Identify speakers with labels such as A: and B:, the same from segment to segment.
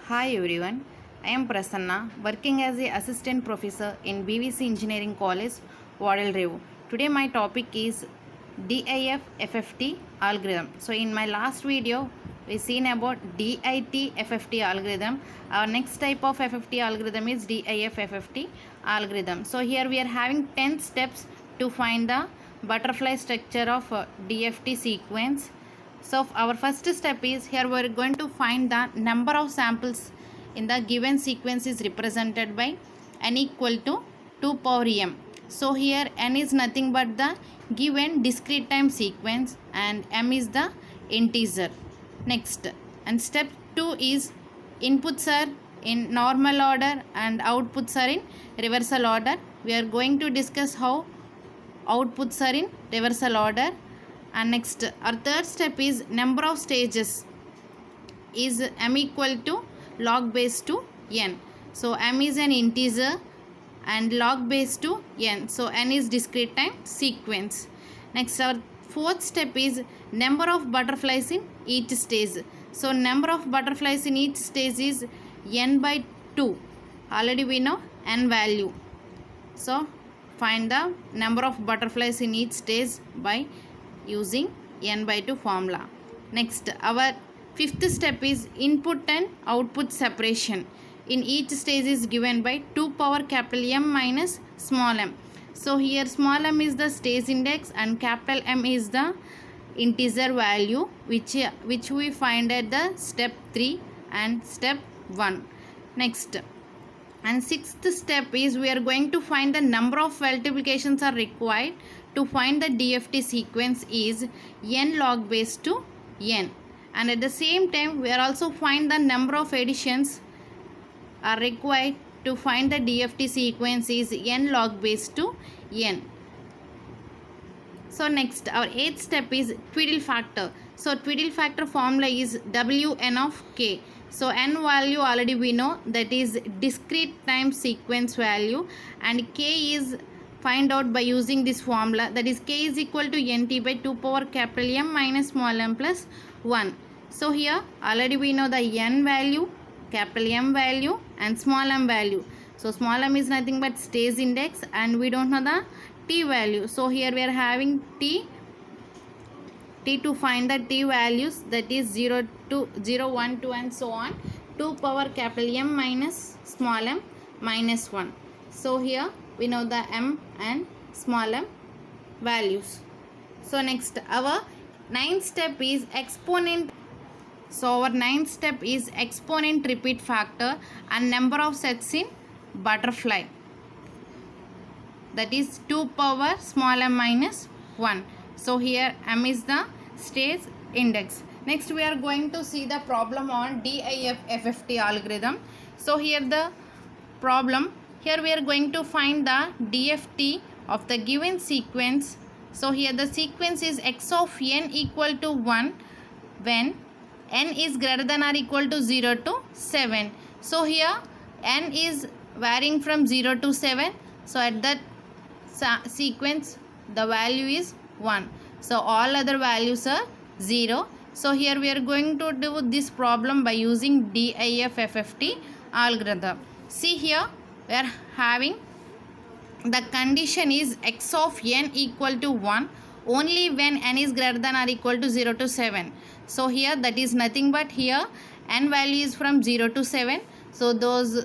A: Hi everyone, I am Prasanna, working as a assistant professor in BVC Engineering College, Wadal Revu. Today my topic is DIF FFT algorithm. So in my last video, we seen about DIT FFT algorithm. Our next type of FFT algorithm is DIF FFT algorithm. So here we are having 10 steps to find the butterfly structure of DFT sequence. So our first step is here we are going to find the number of samples in the given sequence is represented by n equal to 2 power m. So here n is nothing but the given discrete time sequence and m is the integer. Next, and step 2 is inputs are in normal order and outputs are in reversal order. We are going to discuss how outputs are in reversal order. And next, our third step is number of stages is m equal to log base to n. So m is an integer and log base to n. So n is discrete time sequence. Next, our fourth step is number of butterflies in each stage. So number of butterflies in each stage is n by 2. Already we know n value. So find the number of butterflies in each stage by using n by 2 formula. Next, our fifth step is input and output separation. In each stage is given by 2 power capital M minus small m. So here small m is the stage index and capital M is the integer value which we find at the step 3 and step 1. Next, and sixth step is we are going to find the number of multiplications are required to find the DFT sequence is n log base to n. And at the same time we are also find the number of additions are required to find the DFT sequence is n log base to n. So next, our eighth step is twiddle factor. So twiddle factor formula is Wn of k. So n value already we know, that is discrete time sequence value, and k is find out by using this formula, that is k is equal to nt by 2 power capital M minus small m plus 1. So here already we know the n value, capital M value and small m value. So small m is nothing but stage index and we don't know the t value. So here we are having t to find the t values, that is 0 to 0, 1, 2 and so on, 2 power capital M minus small m minus 1. So here we know the m and small m values. So next, our ninth step is exponent. So our ninth step is exponent repeat factor and number of sets in butterfly, that is 2 power small m minus 1. So here m is the stage index. Next we are going to see the problem on DIF FFT algorithm. So here the problem, here we are going to find the DFT of the given sequence. So here the sequence is x of n equal to 1 when n is greater than or equal to 0 to 7. So here n is varying from 0 to 7. So at that sequence the value is 1. So all other values are 0. So here we are going to do this problem by using DIF FFT algorithm. See here we are having the condition is x of n equal to 1 only when n is greater than or equal to 0 to 7. So here that is nothing but here n value is from 0 to 7. So those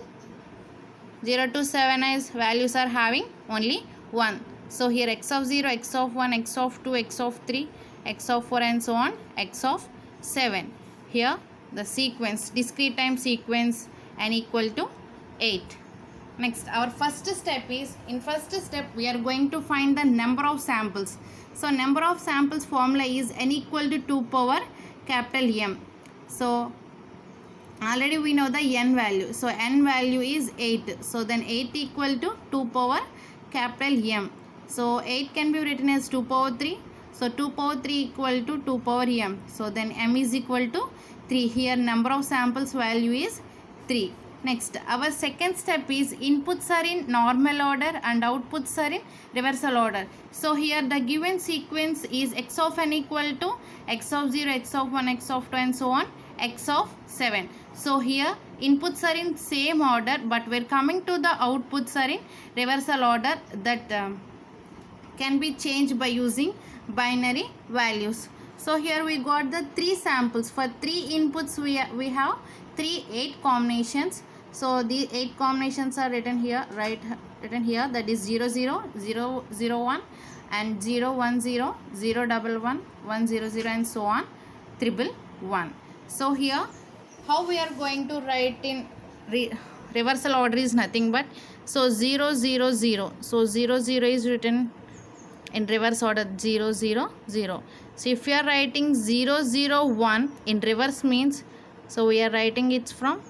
A: 0 to 7 as values are having only 1. So here x of 0, x of 1, x of 2, x of 3, x of 4 and so on, x of 7. Here the sequence, discrete time sequence n equal to 8. Next, our first step is, in first step we are going to find the number of samples. So number of samples formula is n equal to 2 power capital M. So already we know the n value. So n value is 8. So then 8 equal to 2 power capital M. So 8 can be written as 2 power 3. So 2 power 3 equal to 2 power m. So then m is equal to 3. Here number of samples value is 3. Next, our second step is inputs are in normal order and outputs are in reversal order. So here the given sequence is x of n equal to x of 0, x of 1, x of 2 and so on, x of 7. So here inputs are in same order, but we're coming to the outputs are in reversal order, that can be changed by using binary values. So here we got the three samples. For three inputs we have 8 combinations. So the 8 combinations are written here, written here, that is 0 0 0 0 1 and 0 1 0 0 1 1 1 0 0 and so on 1 1. So here how we are going to write in reversal order is nothing but, so 0 0 0, so 0 0 is written in reverse order 0 0 0. So if we are writing 0 0 1 in reverse means, so we are writing it from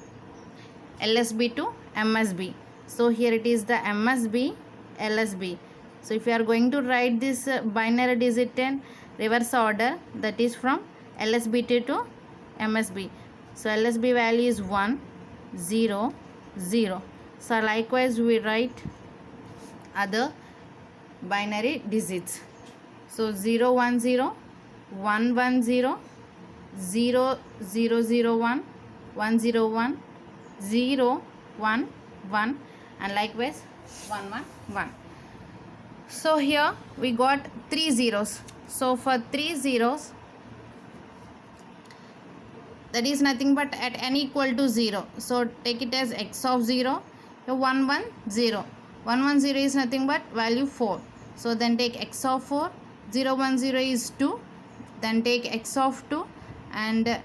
A: LSB to MSB. So here it is the MSB LSB. So if you are going to write this binary digit in reverse order, that is from LSB to MSB. So LSB value is 1 0 0. So likewise we write other binary digits. So 0 1 0 1 1 0 0 0 0 1 1 0 1 0 1 1 and likewise 1 1 1. So here we got 3 zeros. So for 3 zeros, that is nothing but at n equal to 0. So take it as x of 0. 1 1 0. 1 1 0 is nothing but value 4. So then take x of 4. 0 1 0 is 2. Then take x of 2 and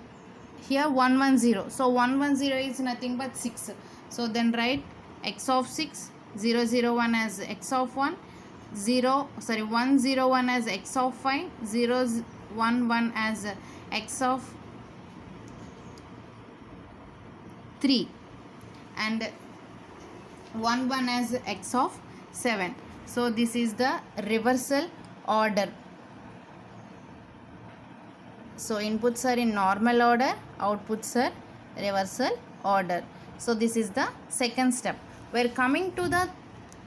A: here 1 1 0. So 1 1 0 is nothing but 6. So then write x of 6. 0 0 1 as x of 1. 1 0 1 as x of 5. 0 1 1 as x of 3 and 1 1 as x of 7. So this is the reversal order. So inputs are in normal order, outputs are reversal order. So this is the second step. We are coming to the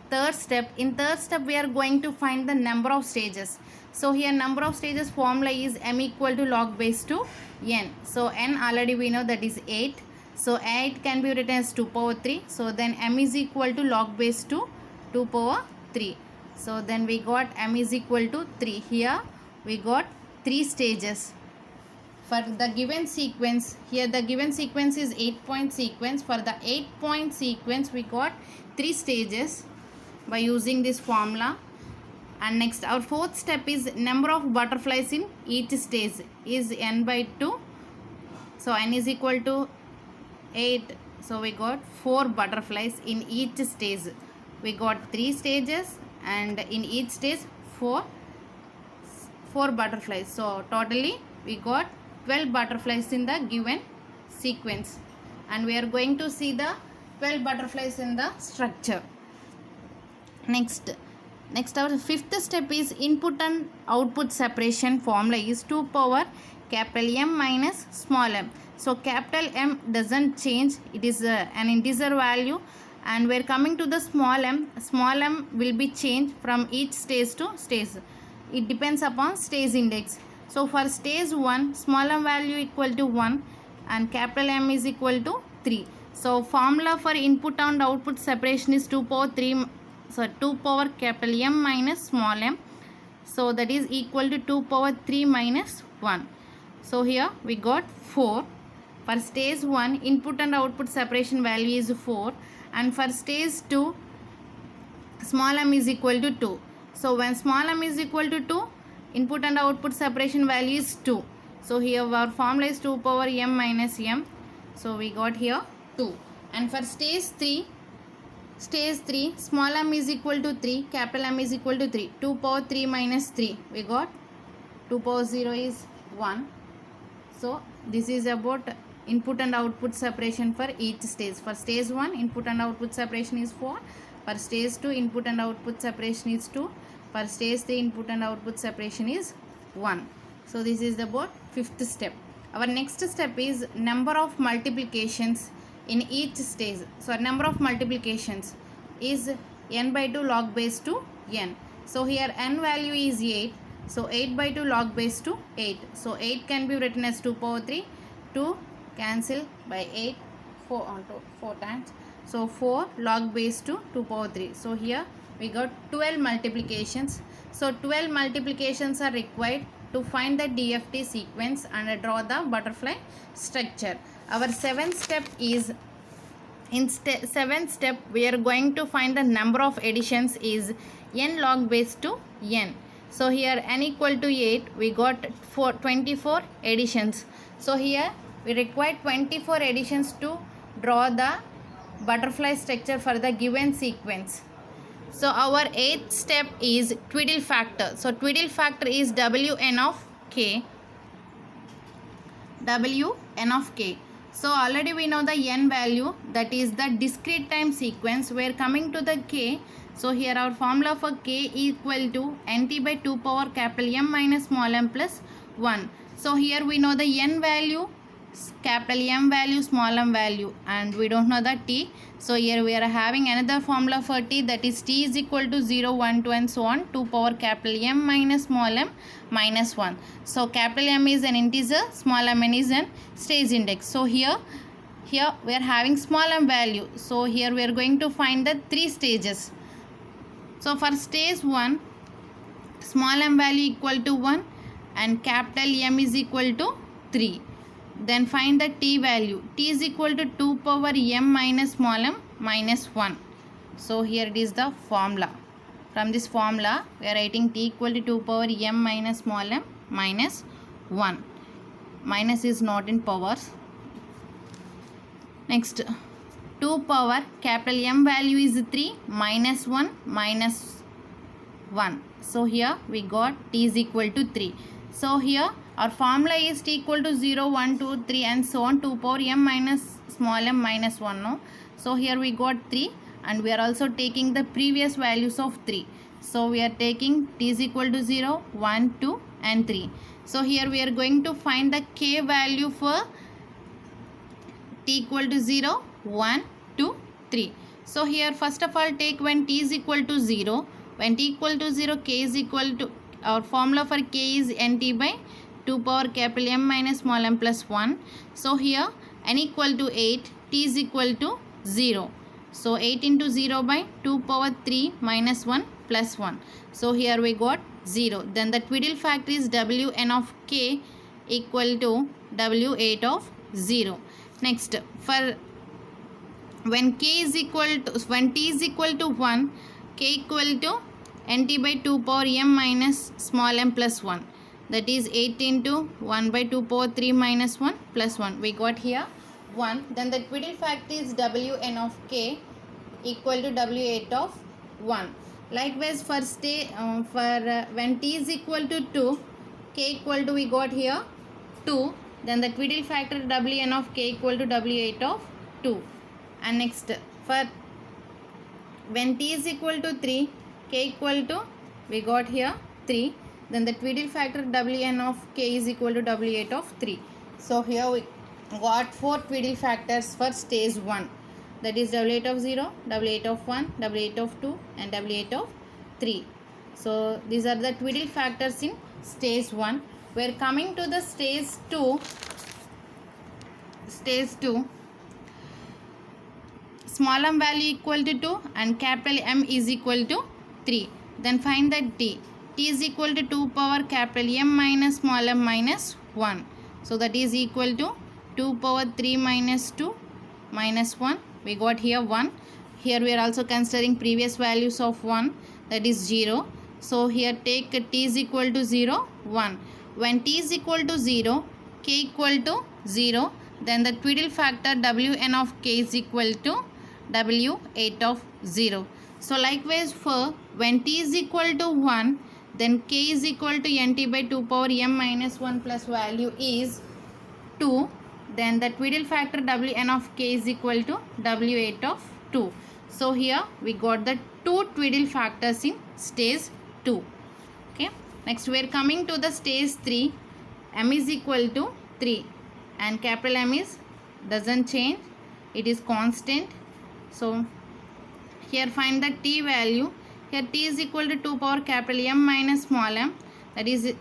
A: third step. In third step we are going to find the number of stages. So here number of stages formula is m equal to log base to n. So n already we know, that is 8. So 8 can be written as 2 power 3. So then m is equal to log base to 2 power 3. So then we got m is equal to 3. Here we got 3 stages. For the given sequence, here the given sequence is 8-point sequence. For the 8-point sequence we got 3 stages by using this formula. And next our fourth step is number of butterflies in each stage is n by 2. So n is equal to 8. So we got 4 butterflies in each stage. We got 3 stages and in each stage 4 butterflies. So totally we got 12 butterflies in the given sequence, and we are going to see the 12 butterflies in the structure. Next our fifth step is input and output separation. Formula is 2 power capital M minus small m. So capital M doesn't change, it is an integer value, and we are coming to the small m. Small m will be changed from each stage to stage. It depends upon stage index. So for stage 1, small m value equal to 1 and capital M is equal to 3. So formula for input and output separation is 2 power capital M minus small m. So that is equal to 2 power 3 minus 1. So here we got 4. For stage 1, input and output separation value is 4, and for stage 2, small m is equal to 2. So when small m is equal to 2, input and output separation value is 2. So here our formula is 2 power m minus m. So we got here 2. And for stage 3, small m is equal to 3, capital M is equal to 3. 2 power 3 minus 3. We got 2 power 0 is 1. So this is about input and output separation for each stage. For stage 1, input and output separation is 4. For stage 2, input and output separation is 2. For stage 3, input and output separation is 1. So this is about fifth step. Our next step is number of multiplications in each stage. So number of multiplications is n by 2 log base to n. So here n value is 8. So 8 by 2 log base to 8. So 8 can be written as 2 power 3. 2 cancel by 8 4 times. So 4 log base to 2 power 3. So here we got 12 multiplications. So 12 multiplications are required to find the DFT sequence and draw the butterfly structure. Our seventh step is, in seventh step we are going to find the number of additions is n log base to n. So here n equal to 8, we got 24 additions. So here we require 24 additions to draw the butterfly structure for the given sequence. So our eighth step is twiddle factor. So twiddle factor is Wn of k. Wn of k. So already we know the n value, that is the discrete time sequence. We are coming to the k. So here our formula for k equal to nt by 2 power capital M minus small m plus 1. So here we know the n value, capital M value, small m value, and we don't know the t. So here we are having another formula for t, that is t is equal to 0, 1, 2 and so on, 2 power capital M minus small m minus 1. So capital M is an integer, small m is an stage index. So here we are having small m value. So here we are going to find the 3 stages. So for stage 1, small m value equal to 1 and capital M is equal to 3. Then find the t value. T is equal to 2 power m minus small m minus 1. So here it is the formula. From this formula we are writing t equal to 2 power m minus small m minus 1. Minus is not in powers. Next, 2 power capital M value is 3 minus 1 minus 1. So here we got t is equal to 3. So here our formula is t equal to 0, 1, 2, 3 and so on, 2 power m minus small m minus 1. No? So here we got 3 and we are also taking the previous values of 3. So we are taking t is equal to 0, 1, 2 and 3. So here we are going to find the k value for t equal to 0, 1, 2, 3. So here first of all take when t is equal to 0. When t equal to 0, k is equal to, our formula for k is nt by 2 power capital M minus small m plus 1. So here n equal to 8, t is equal to 0. So 8 into 0 by 2 power 3 minus 1 plus 1. So here we got 0. Then the twiddle factor is Wn of k equal to W8 of 0. Next, for when k is equal to, when t is equal to 1, k equal to nt by 2 power m minus small m plus 1. That is 8 into 1 by 2 power 3 minus 1 plus 1. We got here 1. Then the twiddle factor is Wn of k equal to W8 of 1. Likewise for when t is equal to 2, k equal to, we got here 2. Then the twiddle factor Wn of k equal to W8 of 2. And next for when t is equal to 3, k equal to, we got here 3. Then the twiddle factor Wn of k is equal to W8 of 3. So here we got 4 twiddle factors for stage 1. That is W8 of 0, W8 of 1, W8 of 2 and W8 of 3. So these are the twiddle factors in stage 1. We are coming to the stage 2. Stage 2. Small m value equal to 2 and capital M is equal to 3. Then find the t. T is equal to 2 power capital M minus small m minus 1. So that is equal to 2 power 3 minus 2 minus 1. We got here 1. Here we are also considering previous values of 1, that is 0. So here take t is equal to 0, 1. When t is equal to 0, k equal to 0, then the twiddle factor Wn of k is equal to W8 of 0. So likewise for when t is equal to 1, then k is equal to nt by 2 power m minus 1 plus value is 2. Then the twiddle factor Wn of k is equal to W8 of 2. So here we got the 2 twiddle factors in stage 2. Okay. Next we are coming to the stage 3. M is equal to 3 and capital M is doesn't change. It is constant. So here find the t value. Here t is equal to 2 power capital M minus small m, that is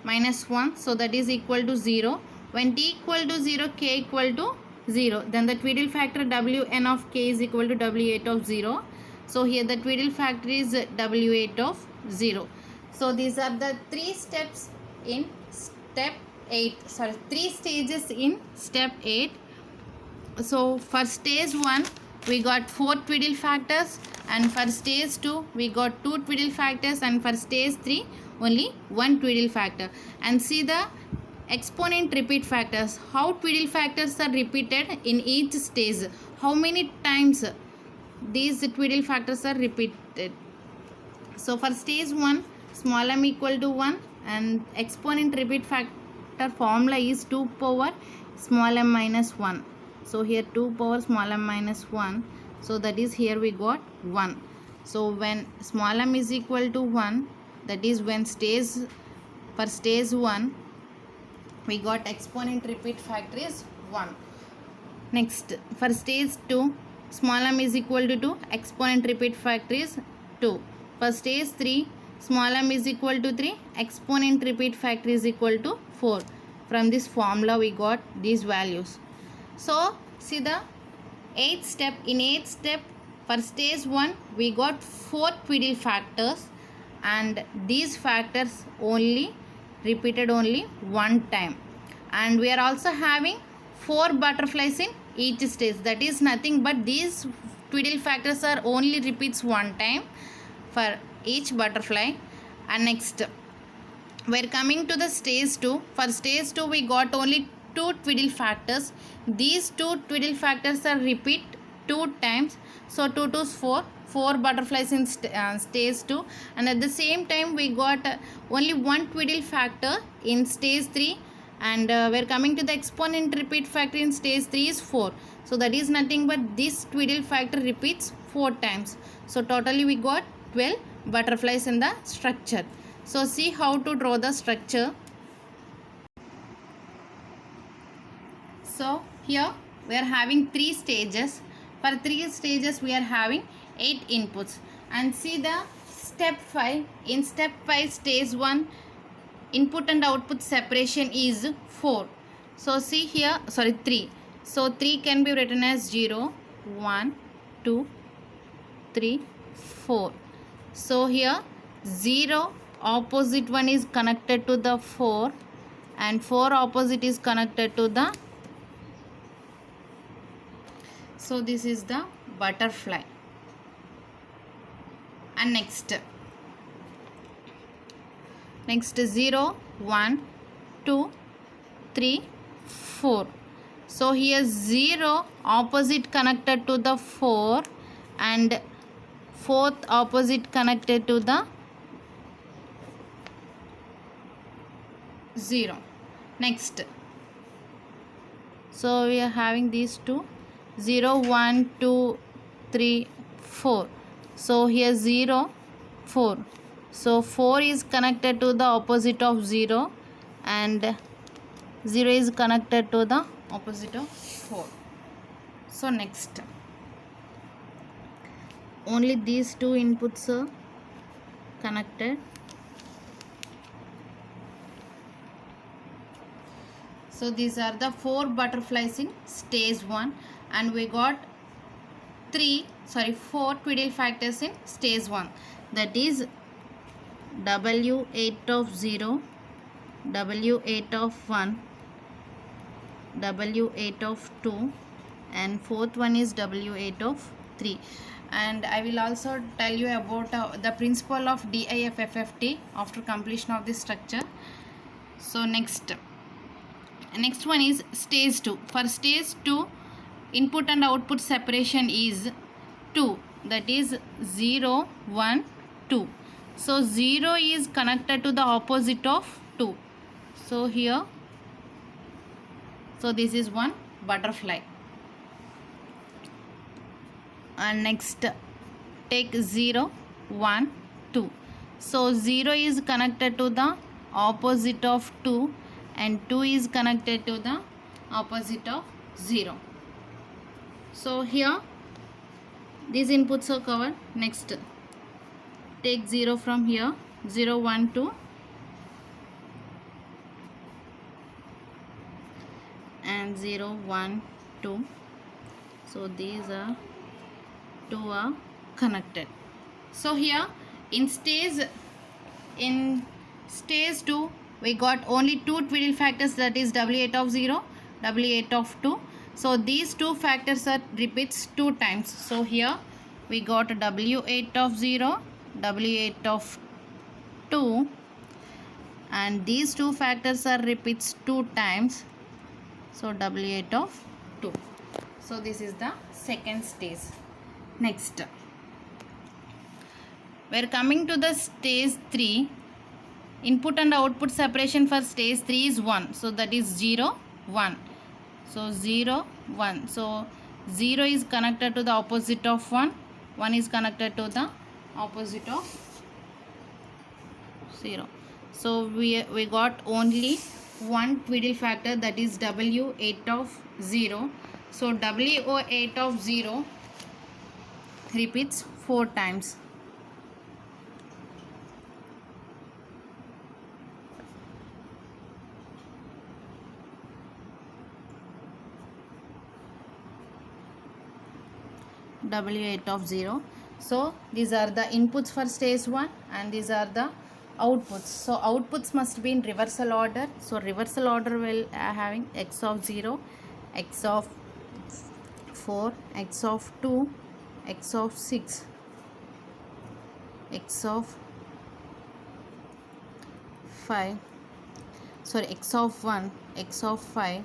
A: minus 1. So that is equal to 0. When t equal to 0, k equal to 0, then the twiddle factor Wn of k is equal to W8 of 0. So here the twiddle factor is W8 of 0. So these are the 3 steps in step 8. Sorry, 3 stages in step 8. So for stage 1 we got 4 twiddle factors, and for stage 2 we got 2 twiddle factors, and for stage 3 only 1 twiddle factor. And see the exponent repeat factors, how twiddle factors are repeated in each stage, how many times these twiddle factors are repeated. So for stage 1, small m equal to 1, and exponent repeat factor formula is 2 power small m minus 1. So here 2 power small m minus 1, so that is here we got 1. So when small m is equal to 1, that is when for stage 1 we got exponent repeat factor is 1. Next, for stage 2, small m is equal to 2, exponent repeat factor is 2. For stage 3, small m is equal to 3, exponent repeat factor is equal to 4. From this formula we got these values. So see the 8th step. In 8th step, for stage 1 we got 4 twiddle factors, and these factors only repeated only one time, and we are also having 4 butterflies in each stage. That is nothing but these twiddle factors are only repeats one time for each butterfly. And next we are coming to the stage 2. For stage 2 we got only 2 twiddle factors. These 2 twiddle factors are repeat 2 times, so 2 to 4 butterflies in stage 2, and at the same time we got only 1 twiddle factor in stage 3, and we are coming to the exponent repeat factor in stage 3 is 4. So that is nothing but this twiddle factor repeats 4 times. So totally we got 12 butterflies in the structure. So see how to draw the structure. So here we are having 3 stages. For 3 stages we are having 8 inputs. And see the step 5. In step 5, stage 1, input and output separation is 4. So see here, 3. So 3 can be written as 0, 1, 2, 3, 4. So here 0 opposite one is connected to the 4, and 4 opposite is connected to the, so this is the butterfly. And next 0, 1, 2, 3, 4. So here 0 opposite connected to the 4, and 4th opposite connected to the 0. Next, so we are having these two, 0, 1, 2, 3, 4. So here 0, 4. So 4 is connected to the opposite of 0, and 0 is connected to the opposite of 4. So next, only these two inputs are connected. So these are the 4 butterflies in stage 1, and we got 4 twiddle factors in stage 1. That is W8 of 0, W8 of 1, W8 of 2, and 4th one is W8 of 3. And I will also tell you about the principle of DIFFT after completion of this structure. So next one is stage 2. For stage 2, input and output separation is 2. That is 0, 1, 2. So 0 is connected to the opposite of 2. So here, so this is one butterfly. And next, take 0, 1, 2. So 0 is connected to the opposite of 2, and 2 is connected to the opposite of 0. So here these inputs are covered. Next, take 0 from here, 0, 1, 2. and 0 1 2. So these are two are connected. So here in stage 2 we got only two twiddle factors, that is W8 of 0, W8 of 2. So these two factors are repeats two times. So here we got W8 of 0, W8 of 2, and these two factors are repeats two times. So W8 of 2. So this is the second stage. Next, we are coming to the stage 3. Input and output separation for stage 3 is 1. So that is 0 1. So 0 1. So 0 is connected to the opposite of 1. 1 is connected to the opposite of 0. So we got only one twiddle factor, that is W8 of 0. So W8 of 0 repeats 4 times. W8 of 0. So these are the inputs for stage 1 and these are the outputs. So outputs must be in reversal order. So reversal order will having x of 0, x of 4, x of 2, x of 6, x of 5, sorry, x of 1, x of 5,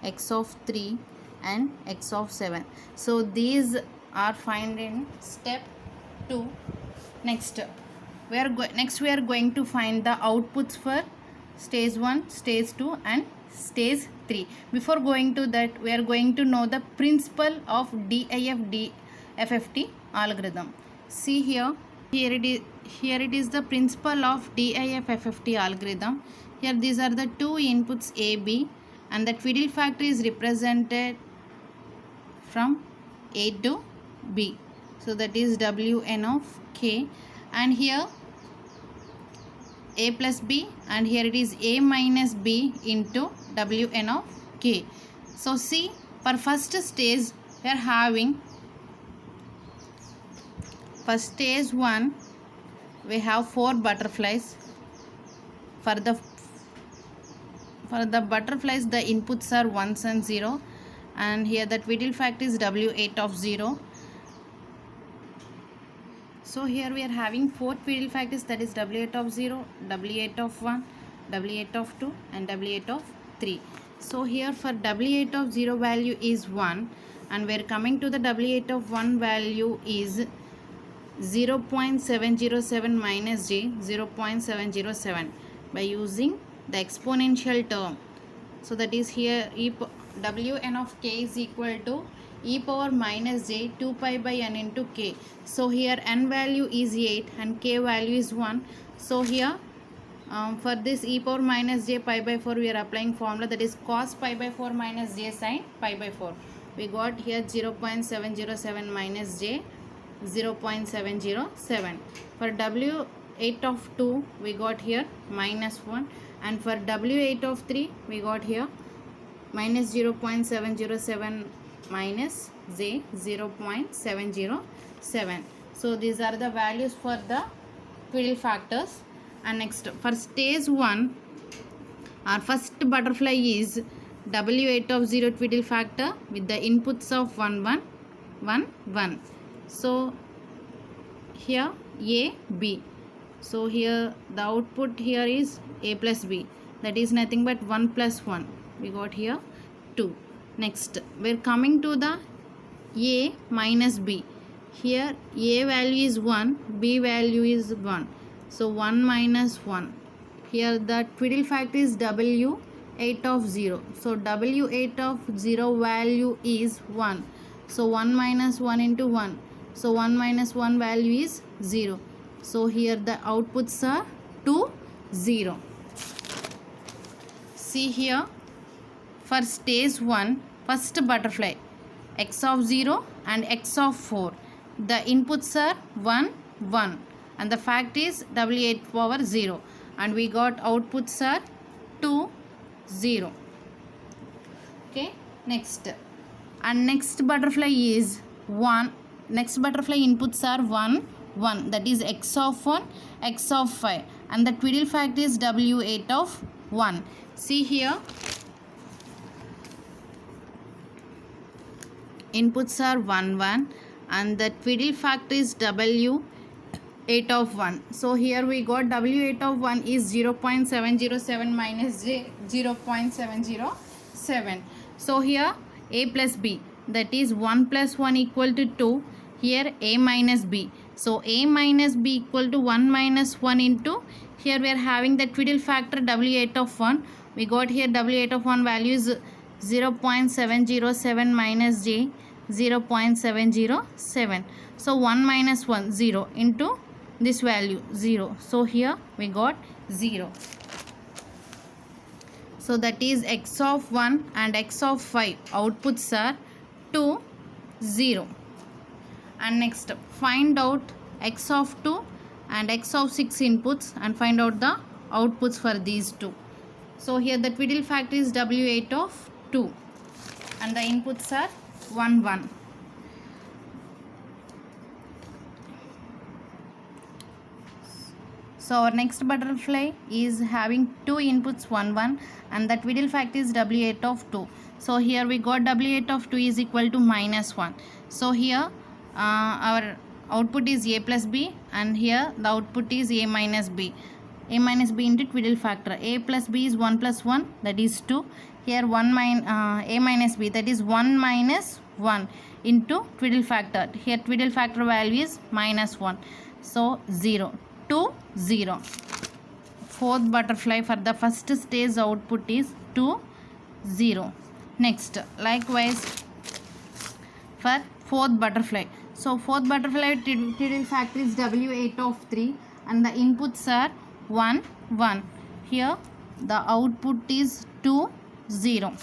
A: x of 3 and x of 7. So these are found in step 2. Next we are going to find the outputs for stage 1, stage 2 and stage 3. Before going to that, we are going to know the principle of DIF-FFT algorithm. See here it is the principle of DIF-FFT algorithm. Here these are the two inputs A, B, and the twiddle factor is represented from A to B. So that is Wn of k, and here A plus B, and here it is A minus B into Wn of k. So see, for first stage we are having, for stage 1 we have 4 butterflies. For the butterflies the inputs are 1s and 0, and here the twiddle factor is W8 of 0. So here we are having 4 twiddle factors, that is W8 of 0, W8 of 1, W8 of 2 and W8 of 3. So here for W8 of 0 value is 1, and we are coming to the W8 of 1 value is 0.707 minus j, 0.707, by using the exponential term. So that is here Wn of k is equal to e power minus j 2 pi by n into k. So here n value is 8 and k value is 1. So here for this e power minus j pi by 4 we are applying formula, that is cos pi by 4 minus j sin pi by 4. We got here 0.707 minus j, 0.707. For W8 of 2 we got here minus 1, and for W8 of 3 we got here minus 0.707 minus j, 0.707. So these are the values for the twiddle factors. And next, for stage 1 our first butterfly is W8 of 0 twiddle factor with the inputs of 1 1 1 1. So here A B. So here the output here is A plus B, that is nothing but 1 plus 1. We got here 2. Next we are coming to the A minus B. Here A value is 1, B value is 1. So 1 minus 1. Here the twiddle factor is W8 of 0. So W8 of 0 value is 1. So 1 minus 1 into 1. So 1 minus 1 value is 0. So here the outputs are 2 0. See here, for stage 1 first butterfly x of 0 and x of 4, the inputs are 1 1 and the fact is W8 power 0, and we got outputs are 2 0. Okay, Next, and next butterfly is 1. Next butterfly inputs are 1 1, that is x of 1 x of 5, and the twiddle factor is w8 of 1. See here, inputs are 1 1 and the twiddle factor is w8 of 1. So here we got w8 of 1 is 0.707 minus j 0.707. So here a plus b, that is 1 plus 1 equal to 2. Here a minus b, so a minus b equal to 1 minus 1 into, here we are having the twiddle factor w8 of 1. We got here w8 of 1 value is 0.707 minus j 0.707. So 1 minus 1 0 into this value 0. So here we got 0. So that is x of 1 and x of 5 outputs are 2 0. And next, find out x of 2 and x of 6 inputs and find out the outputs for these two. So here the twiddle factor is w8 of 2 and the inputs are 1 1. So our next butterfly is having two inputs 1 1 and the twiddle factor is w8 of 2. So here we got w8 of 2 is equal to minus 1. So here our output is a plus b and here the output is a minus b. A minus b into twiddle factor. A plus b is 1 plus 1, that is 2. Here a minus b, that is 1 minus 1 into twiddle factor. Here twiddle factor value is minus 1. So 0 2 0. Fourth butterfly for the first stage output is 2 0. Next, likewise for fourth butterfly. So fourth butterfly twiddle factor is w8 of 3 and the inputs are 1 1. Here the output is 2 0.